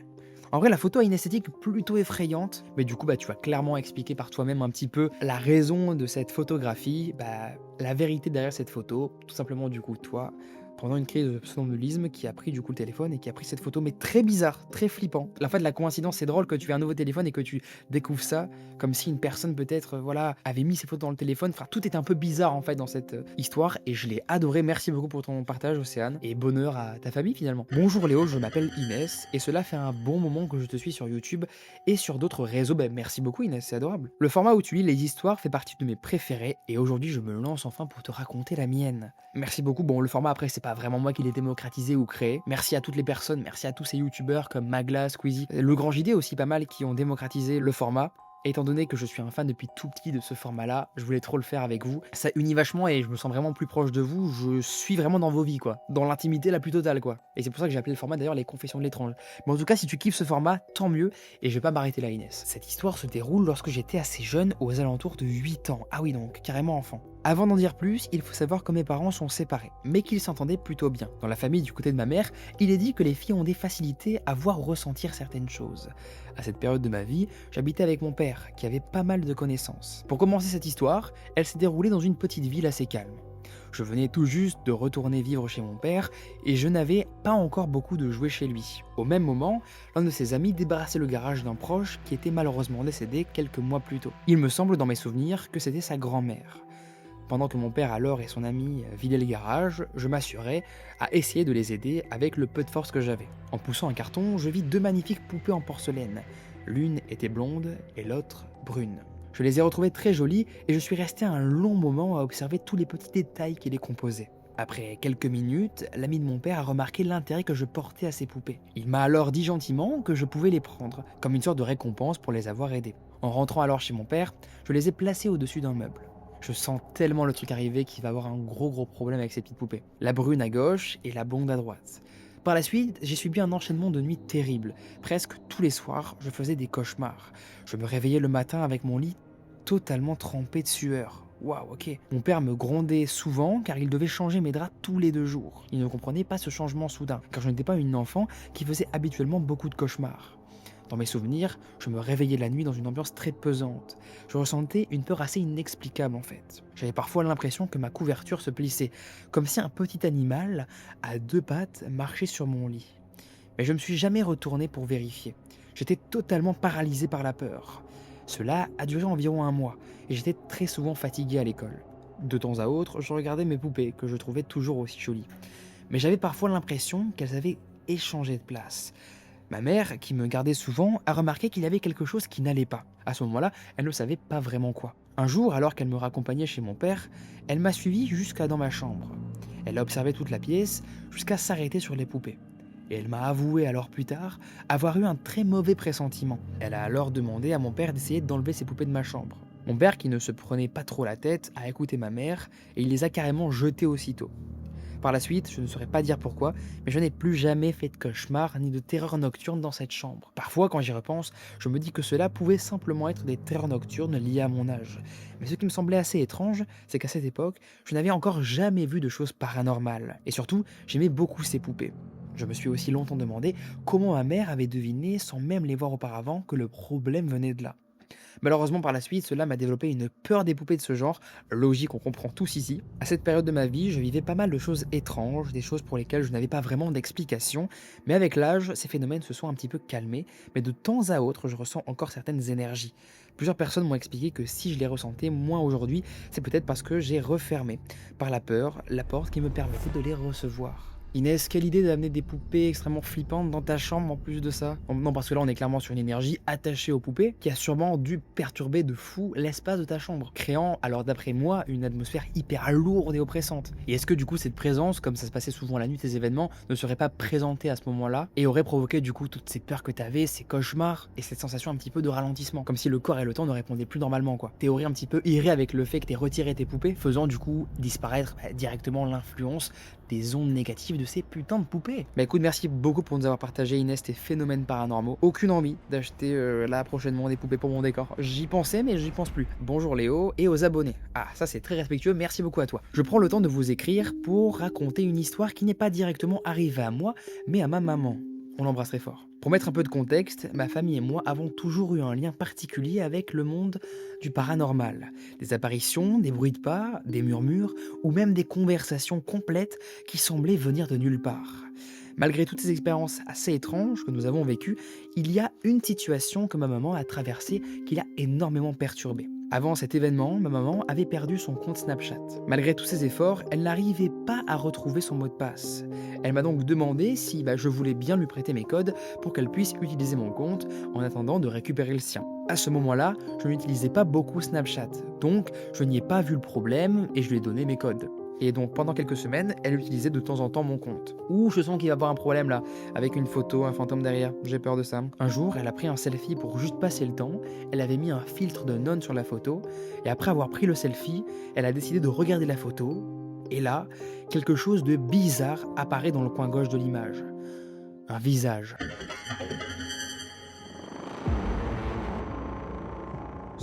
En vrai, la photo a une esthétique plutôt effrayante, mais du coup, tu vas clairement expliquer par toi-même un petit peu la raison de cette photographie, la vérité derrière cette photo, tout simplement du coup, toi, pendant une crise de somnambulisme, qui a pris du coup le téléphone et qui a pris cette photo, mais très bizarre, très flippant. En fait, la coïncidence, c'est drôle que tu aies un nouveau téléphone et que tu découvres ça, comme si une personne peut-être, avait mis ses photos dans le téléphone. Enfin, tout est un peu bizarre en fait dans cette histoire, et je l'ai adoré. Merci beaucoup pour ton partage, Océane, et bonheur à ta famille finalement. Bonjour Léo, je m'appelle Inès, et cela fait un bon moment que je te suis sur YouTube et sur d'autres réseaux. Merci beaucoup Inès, c'est adorable. Le format où tu lis les histoires fait partie de mes préférés, et aujourd'hui je me lance enfin pour te raconter la mienne. Merci beaucoup. Bon, le format après, c'est pas vraiment moi qui l'ai démocratisé ou créé. Merci à toutes les personnes, merci à tous ces youtubeurs comme Magla, Squeezie, le Grand JD aussi pas mal, qui ont démocratisé le format. Et étant donné que je suis un fan depuis tout petit de ce format-là, je voulais trop le faire avec vous. Ça unit vachement et je me sens vraiment plus proche de vous. Je suis vraiment dans vos vies, quoi. Dans l'intimité la plus totale, quoi. Et c'est pour ça que j'ai appelé le format d'ailleurs les Confessions de l'étrange. Mais en tout cas, si tu kiffes ce format, tant mieux. Et je vais pas m'arrêter là, Inès. Cette histoire se déroule lorsque j'étais assez jeune, aux alentours de 8 ans. Ah oui, donc carrément enfant. Avant d'en dire plus, il faut savoir que mes parents sont séparés, mais qu'ils s'entendaient plutôt bien. Dans la famille du côté de ma mère, il est dit que les filles ont des facilités à voir ou ressentir certaines choses. À cette période de ma vie, j'habitais avec mon père, qui avait pas mal de connaissances. Pour commencer cette histoire, elle s'est déroulée dans une petite ville assez calme. Je venais tout juste de retourner vivre chez mon père et je n'avais pas encore beaucoup de jouets chez lui. Au même moment, l'un de ses amis débarrassait le garage d'un proche qui était malheureusement décédé quelques mois plus tôt. Il me semble dans mes souvenirs que c'était sa grand-mère. Pendant que mon père alors et son ami vidaient le garage, je m'assurais à essayer de les aider avec le peu de force que j'avais. En poussant un carton, je vis deux magnifiques poupées en porcelaine. L'une était blonde et l'autre brune. Je les ai retrouvées très jolies et je suis resté un long moment à observer tous les petits détails qui les composaient. Après quelques minutes, l'ami de mon père a remarqué l'intérêt que je portais à ces poupées. Il m'a alors dit gentiment que je pouvais les prendre, comme une sorte de récompense pour les avoir aidées. En rentrant alors chez mon père, je les ai placées au-dessus d'un meuble. Je sens tellement le truc arriver qu'il va avoir un gros problème avec ces petites poupées. La brune à gauche et la blonde à droite. Par la suite, j'ai subi un enchaînement de nuits terribles. Presque tous les soirs, je faisais des cauchemars. Je me réveillais le matin avec mon lit totalement trempé de sueur. Waouh, ok. Mon père me grondait souvent car il devait changer mes draps tous les 2 jours. Il ne comprenait pas ce changement soudain, car je n'étais pas une enfant qui faisait habituellement beaucoup de cauchemars. Dans mes souvenirs, je me réveillais la nuit dans une ambiance très pesante. Je ressentais une peur assez inexplicable en fait. J'avais parfois l'impression que ma couverture se plissait, comme si un petit animal à 2 pattes marchait sur mon lit. Mais je ne me suis jamais retourné pour vérifier. J'étais totalement paralysé par la peur. Cela a duré environ un mois et j'étais très souvent fatigué à l'école. De temps à autre, je regardais mes poupées que je trouvais toujours aussi jolies. Mais j'avais parfois l'impression qu'elles avaient échangé de place. Ma mère, qui me gardait souvent, a remarqué qu'il y avait quelque chose qui n'allait pas. À ce moment-là, elle ne savait pas vraiment quoi. Un jour, alors qu'elle me raccompagnait chez mon père, elle m'a suivi jusqu'à dans ma chambre. Elle a observé toute la pièce jusqu'à s'arrêter sur les poupées. Et elle m'a avoué alors plus tard avoir eu un très mauvais pressentiment. Elle a alors demandé à mon père d'essayer d'enlever ces poupées de ma chambre. Mon père, qui ne se prenait pas trop la tête, a écouté ma mère et il les a carrément jetées aussitôt. Par la suite, je ne saurais pas dire pourquoi, mais je n'ai plus jamais fait de cauchemar ni de terreur nocturne dans cette chambre. Parfois, quand j'y repense, je me dis que cela pouvait simplement être des terreurs nocturnes liées à mon âge. Mais ce qui me semblait assez étrange, c'est qu'à cette époque, je n'avais encore jamais vu de choses paranormales. Et surtout, j'aimais beaucoup ces poupées. Je me suis aussi longtemps demandé comment ma mère avait deviné, sans même les voir auparavant, que le problème venait de là. Malheureusement, par la suite, cela m'a développé une peur des poupées de ce genre, logique, on comprend tous ici. À cette période de ma vie, je vivais pas mal de choses étranges, des choses pour lesquelles je n'avais pas vraiment d'explication, mais avec l'âge, ces phénomènes se sont un petit peu calmés, mais de temps à autre, je ressens encore certaines énergies. Plusieurs personnes m'ont expliqué que si je les ressentais moins aujourd'hui, c'est peut-être parce que j'ai refermé, par la peur, la porte qui me permettait de les recevoir. Inès, quelle idée d'amener des poupées extrêmement flippantes dans ta chambre en plus de ça? Non, parce que là on est clairement sur une énergie attachée aux poupées qui a sûrement dû perturber de fou l'espace de ta chambre, créant alors d'après moi une atmosphère hyper lourde et oppressante. Et est-ce que du coup cette présence, comme ça se passait souvent la nuit, ces événements, ne serait pas présentée à ce moment-là et aurait provoqué du coup toutes ces peurs que t'avais, ces cauchemars et cette sensation un petit peu de ralentissement, comme si le corps et le temps ne répondaient plus normalement quoi. Théorie un petit peu irait avec le fait que t'aies retiré tes poupées, faisant du coup disparaître directement l'influence des ondes négatives de ces putains de poupées. Bah écoute, merci beaucoup pour nous avoir partagé Inès tes phénomènes paranormaux. Aucune envie d'acheter là prochainement des poupées pour mon décor. J'y pensais mais j'y pense plus. Bonjour Léo et aux abonnés. Ah ça c'est très respectueux, merci beaucoup à toi. Je prends le temps de vous écrire pour raconter une histoire qui n'est pas directement arrivée à moi mais à ma maman. On l'embrasse très fort. Pour mettre un peu de contexte, ma famille et moi avons toujours eu un lien particulier avec le monde du paranormal. Des apparitions, des bruits de pas, des murmures, ou même des conversations complètes qui semblaient venir de nulle part. Malgré toutes ces expériences assez étranges que nous avons vécues, il y a une situation que ma maman a traversée qui l'a énormément perturbée. Avant cet événement, ma maman avait perdu son compte Snapchat. Malgré tous ses efforts, elle n'arrivait pas à retrouver son mot de passe. Elle m'a donc demandé si je voulais bien lui prêter mes codes pour qu'elle puisse utiliser mon compte en attendant de récupérer le sien. À ce moment-là, je n'utilisais pas beaucoup Snapchat, donc je n'y ai pas vu le problème et je lui ai donné mes codes. Et donc pendant quelques semaines, elle utilisait de temps en temps mon compte. Ouh, je sens qu'il va y avoir un problème là, avec une photo, un fantôme derrière, j'ai peur de ça. Un jour, elle a pris un selfie pour juste passer le temps, elle avait mis un filtre de nonne sur la photo, et après avoir pris le selfie, elle a décidé de regarder la photo, et là, quelque chose de bizarre apparaît dans le coin gauche de l'image. Un visage.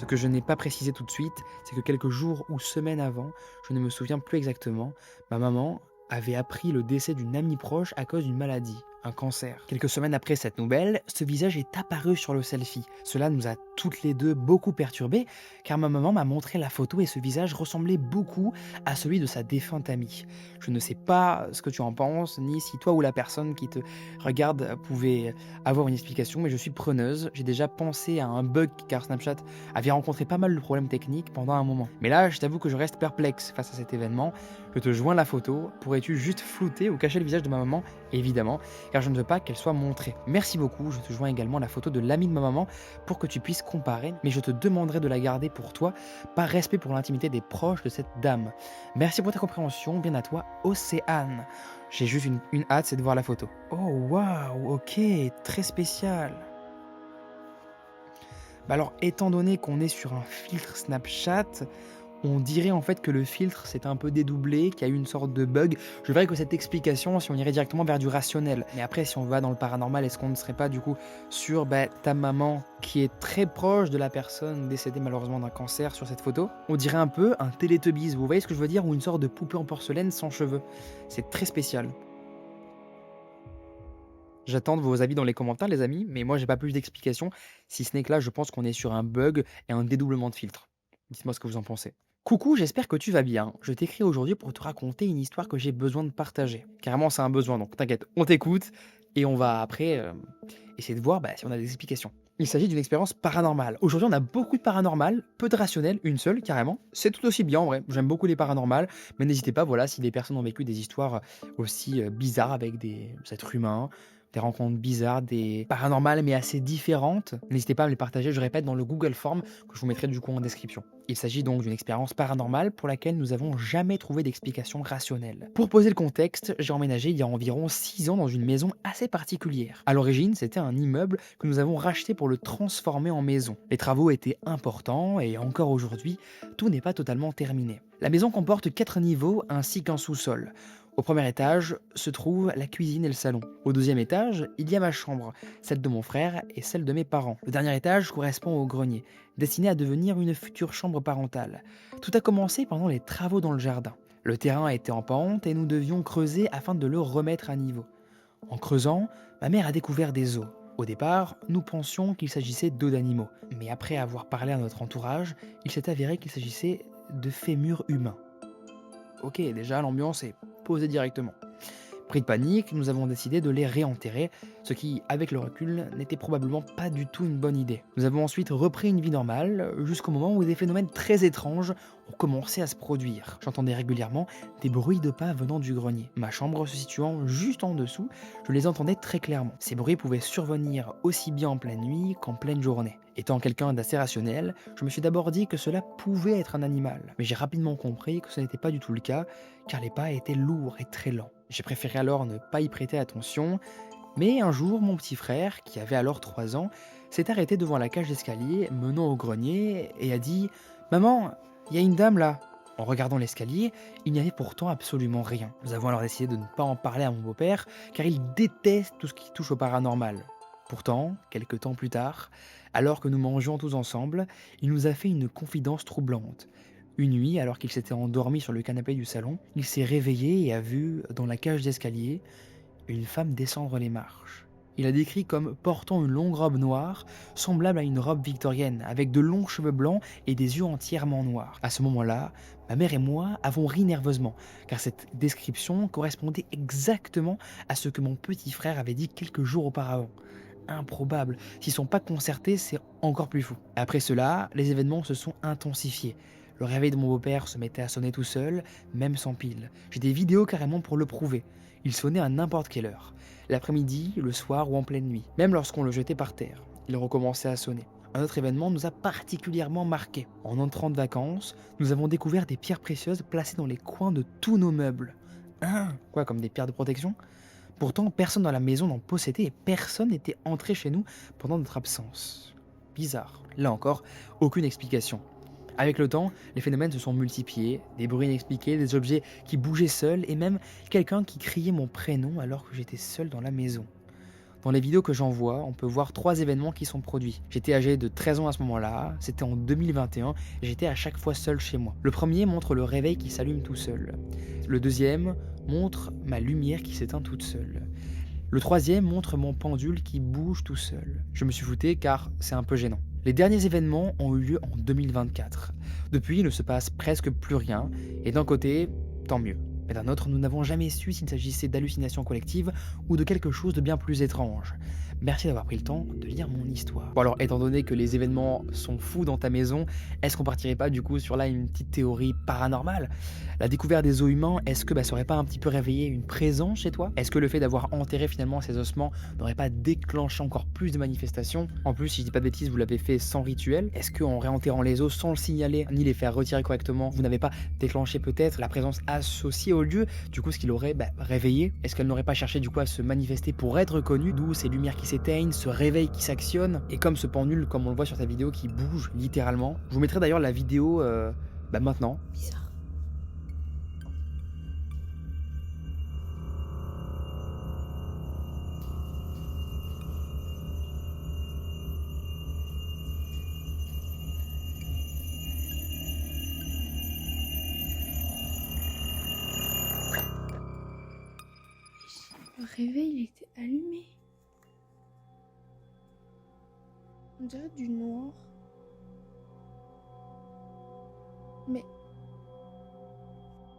Ce que je n'ai pas précisé tout de suite, c'est que quelques jours ou semaines avant, je ne me souviens plus exactement, ma maman avait appris le décès d'une amie proche à cause d'une maladie, un cancer. Quelques semaines après cette nouvelle, ce visage est apparu sur le selfie. Cela nous a toutes les deux beaucoup perturbées, car ma maman m'a montré la photo et ce visage ressemblait beaucoup à celui de sa défunte amie. Je ne sais pas ce que tu en penses, ni si toi ou la personne qui te regarde pouvait avoir une explication, mais je suis preneuse. J'ai déjà pensé à un bug car Snapchat avait rencontré pas mal de problèmes techniques pendant un moment. Mais là, je t'avoue que je reste perplexe face à cet événement. Je te joins la photo. Pourrais-tu juste flouter ou cacher le visage de ma maman? Évidemment, car je ne veux pas qu'elle soit montrée. Merci beaucoup. Je te joins également la photo de l'ami de ma maman pour que tu puisses comparer, mais je te demanderai de la garder pour toi, par respect pour l'intimité des proches de cette dame. Merci pour ta compréhension. Bien à toi, Océane. J'ai juste une hâte, c'est de voir la photo. Oh waouh, ok, très spécial. Bah alors, étant donné qu'on est sur un filtre Snapchat, on dirait en fait que le filtre s'est un peu dédoublé, qu'il y a eu une sorte de bug. Je verrais que cette explication, si on irait directement vers du rationnel. Mais après, si on va dans le paranormal, est-ce qu'on ne serait pas du coup sur ta maman qui est très proche de la personne décédée malheureusement d'un cancer sur cette photo? On dirait un peu un Teletubbies, vous voyez ce que je veux dire? Ou une sorte de poupée en porcelaine sans cheveux. C'est très spécial. J'attends de vos avis dans les commentaires, les amis, mais moi j'ai pas plus d'explications, si ce n'est que là, je pense qu'on est sur un bug et un dédoublement de filtre. Dites-moi ce que vous en pensez. Coucou, j'espère que tu vas bien. Je t'écris aujourd'hui pour te raconter une histoire que j'ai besoin de partager. Carrément, c'est un besoin, donc t'inquiète, on t'écoute et on va après essayer de voir si on a des explications. Il s'agit d'une expérience paranormale. Aujourd'hui, on a beaucoup de paranormal, peu de rationnel, une seule carrément. C'est tout aussi bien en vrai. J'aime beaucoup les paranormales, mais n'hésitez pas, voilà, si des personnes ont vécu des histoires aussi bizarres avec des êtres humains, des rencontres bizarres, des paranormales mais assez différentes, n'hésitez pas à me les partager, je répète, dans le Google Form que je vous mettrai du coup en description. Il s'agit donc d'une expérience paranormale pour laquelle nous n'avons jamais trouvé d'explication rationnelle. Pour poser le contexte, j'ai emménagé il y a environ 6 ans dans une maison assez particulière. À l'origine, c'était un immeuble que nous avons racheté pour le transformer en maison. Les travaux étaient importants et encore aujourd'hui, tout n'est pas totalement terminé. La maison comporte 4 niveaux ainsi qu'un sous-sol. Au premier étage se trouve la cuisine et le salon. Au deuxième étage, il y a ma chambre, celle de mon frère et celle de mes parents. Le dernier étage correspond au grenier, destiné à devenir une future chambre parentale. Tout a commencé pendant les travaux dans le jardin. Le terrain était en pente et nous devions creuser afin de le remettre à niveau. En creusant, ma mère a découvert des os. Au départ, nous pensions qu'il s'agissait d'os d'animaux, mais après avoir parlé à notre entourage, il s'est avéré qu'il s'agissait de fémurs humains. Ok, déjà l'ambiance est posée directement. Pris de panique, nous avons décidé de les réenterrer, ce qui, avec le recul, n'était probablement pas du tout une bonne idée. Nous avons ensuite repris une vie normale, jusqu'au moment où des phénomènes très étranges ont commencé à se produire. J'entendais régulièrement des bruits de pas venant du grenier. Ma chambre se situant juste en dessous, je les entendais très clairement. Ces bruits pouvaient survenir aussi bien en pleine nuit qu'en pleine journée. Étant quelqu'un d'assez rationnel, je me suis d'abord dit que cela pouvait être un animal, mais j'ai rapidement compris que ce n'était pas du tout le cas, car les pas étaient lourds et très lents. J'ai préféré alors ne pas y prêter attention, mais un jour, mon petit frère, qui avait alors 3 ans, s'est arrêté devant la cage d'escalier menant au grenier et a dit « Maman, il y a une dame là !» En regardant l'escalier, il n'y avait pourtant absolument rien. Nous avons alors décidé de ne pas en parler à mon beau-père, car il déteste tout ce qui touche au paranormal. Pourtant, quelques temps plus tard, alors que nous mangions tous ensemble, il nous a fait une confidence troublante. Une nuit, alors qu'il s'était endormi sur le canapé du salon, il s'est réveillé et a vu, dans la cage d'escalier, une femme descendre les marches. Il a décrit comme portant une longue robe noire, semblable à une robe victorienne, avec de longs cheveux blancs et des yeux entièrement noirs. À ce moment-là, ma mère et moi avons ri nerveusement, car cette description correspondait exactement à ce que mon petit frère avait dit quelques jours auparavant. Improbable, s'ils sont pas concertés, c'est encore plus fou. Après cela, les événements se sont intensifiés. Le réveil de mon beau-père se mettait à sonner tout seul, même sans pile. J'ai des vidéos carrément pour le prouver. Il sonnait à n'importe quelle heure. L'après-midi, le soir ou en pleine nuit. Même lorsqu'on le jetait par terre, il recommençait à sonner. Un autre événement nous a particulièrement marqué. En entrant de vacances, nous avons découvert des pierres précieuses placées dans les coins de tous nos meubles. Hein? Quoi, comme des pierres de protection? Pourtant, personne dans la maison n'en possédait et personne n'était entré chez nous pendant notre absence. Bizarre. Là encore, aucune explication. Avec le temps, les phénomènes se sont multipliés, des bruits inexpliqués, des objets qui bougeaient seuls et même quelqu'un qui criait mon prénom alors que j'étais seul dans la maison. Dans les vidéos que j'envoie, on peut voir 3 événements qui sont produits. J'étais âgé de 13 ans à ce moment-là, c'était en 2021, et j'étais à chaque fois seul chez moi. Le premier montre le réveil qui s'allume tout seul. Le deuxième montre ma lumière qui s'éteint toute seule. Le troisième montre mon pendule qui bouge tout seul. Je me suis fouté car c'est un peu gênant. Les derniers événements ont eu lieu en 2024. Depuis, il ne se passe presque plus rien, et d'un côté, tant mieux. Mais d'un autre, nous n'avons jamais su s'il s'agissait d'hallucinations collectives ou de quelque chose de bien plus étrange. Merci d'avoir pris le temps de lire mon histoire. Bon alors, étant donné que les événements sont fous dans ta maison, est-ce qu'on partirait pas du coup sur là une petite théorie paranormale? La découverte des os humains, est-ce que ça aurait pas un petit peu réveillé une présence chez toi? Est-ce que le fait d'avoir enterré finalement ces ossements n'aurait pas déclenché encore plus de manifestations? En plus, si je dis pas de bêtises, vous l'avez fait sans rituel. Est-ce qu'en réenterrant les os sans le signaler ni les faire retirer correctement, vous n'avez pas déclenché peut-être la présence associée au lieu, du coup ce qu'il aurait réveillé? Est-ce qu'elle n'aurait pas cherché du coup à se manifester pour être connue, d'où ces lumières qui s'éteignent, ce réveil qui s'actionne, et comme ce pendule, comme on le voit sur ta vidéo, qui bouge littéralement? Je vous mettrai d'ailleurs la vidéo maintenant. Bizarre. Le réveil, il était allumé. On dirait du noir. Mais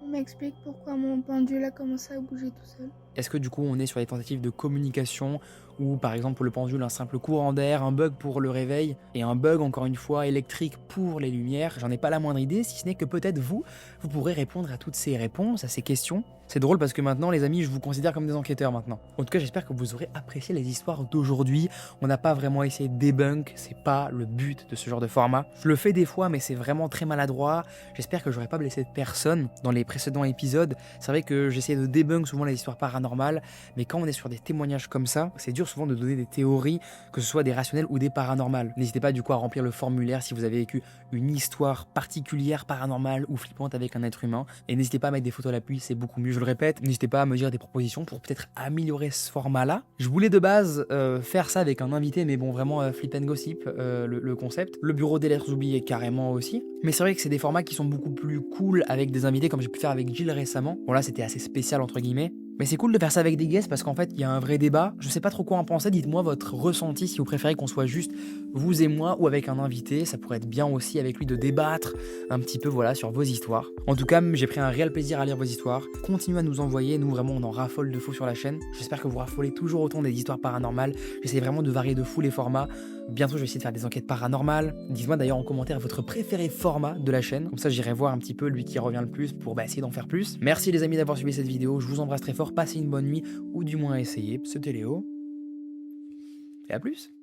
on m'explique pourquoi mon pendule a commencé à bouger tout seul. Est-ce que du coup on est sur des tentatives de communication ou par exemple pour le pendule un simple courant d'air, un bug pour le réveil et un bug encore une fois électrique pour les lumières? J'en ai pas la moindre idée, si ce n'est que peut-être vous pourrez répondre à toutes ces réponses, à ces questions. C'est drôle parce que maintenant les amis, je vous considère comme des enquêteurs maintenant. En tout cas j'espère que vous aurez apprécié les histoires d'aujourd'hui. On n'a pas vraiment essayé de débunk, c'est pas le but de ce genre de format. Je le fais des fois mais c'est vraiment très maladroit. J'espère que j'aurais pas blessé de personne dans les précédents épisodes. C'est vrai que j'essayais de débunk souvent les histoires paranormales, mais quand on est sur des témoignages comme ça, c'est dur souvent de donner des théories, que ce soit des rationnelles ou des paranormales. N'hésitez pas du coup à remplir le formulaire si vous avez vécu une histoire particulière, paranormale ou flippante avec un être humain. Et n'hésitez pas à mettre des photos à l'appui, c'est beaucoup mieux, je le répète. N'hésitez pas à me dire des propositions pour peut-être améliorer ce format-là. Je voulais de base faire ça avec un invité, mais bon, vraiment flip and gossip, le concept. Le bureau des lettres oubliées carrément aussi. Mais c'est vrai que c'est des formats qui sont beaucoup plus cool avec des invités, comme j'ai pu faire avec Gilles récemment. Bon là, c'était assez spécial entre guillemets. Mais c'est cool de faire ça avec des guests parce qu'en fait, il y a un vrai débat. Je sais pas trop quoi en penser. Dites-moi votre ressenti si vous préférez qu'on soit juste vous et moi ou avec un invité. Ça pourrait être bien aussi avec lui de débattre un petit peu voilà sur vos histoires. En tout cas, j'ai pris un réel plaisir à lire vos histoires. Continuez à nous envoyer. Nous, vraiment, on en raffole de fou sur la chaîne. J'espère que vous raffolez toujours autant des histoires paranormales. J'essaie vraiment de varier de fou les formats. Bientôt, je vais essayer de faire des enquêtes paranormales. Dites-moi d'ailleurs en commentaire votre préféré format de la chaîne. Comme ça, j'irai voir un petit peu lui qui revient le plus pour essayer d'en faire plus. Merci les amis d'avoir suivi cette vidéo. Je vous embrasse très fort. Passez une bonne nuit ou du moins essayez. C'était Léo. Et à plus.